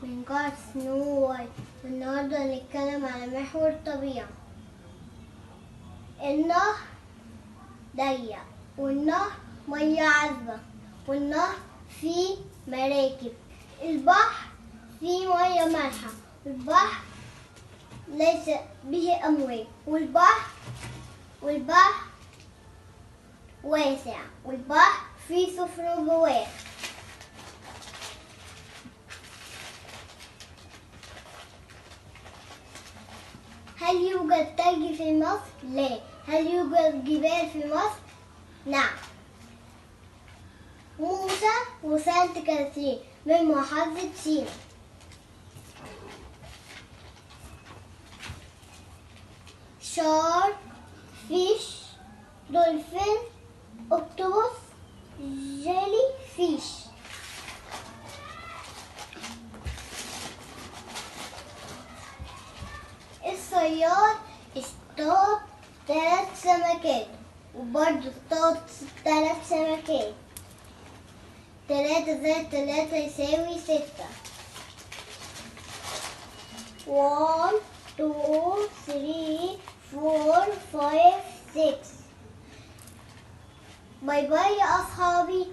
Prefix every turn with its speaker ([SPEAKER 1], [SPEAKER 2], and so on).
[SPEAKER 1] من قارة سنو وايت، والنهاردة هنتكلم على محور الطبيعة. النهر ضيق، والنهر مية عذبة، والنهر فيه مراكب. البحر فيه مية مالحة، والبحر ليس به أمواج، والبحر واسع، والبحر فيه صفر جواه. هل يوجد ثلج في مصر؟ لا. هل يوجد جبال في مصر؟ نعم. موسى وسانت كاترين من محافظة سينا. شارك، فيش، دولفين، اكتوبوس، جيلي فيش. الصياد اصطاد 3 سمكات، وبرضه اصطاد 3 سمكات. 3 زائد 3 يساوي 6. 1 2 3 4 5 6. باي باي يا أصحابي.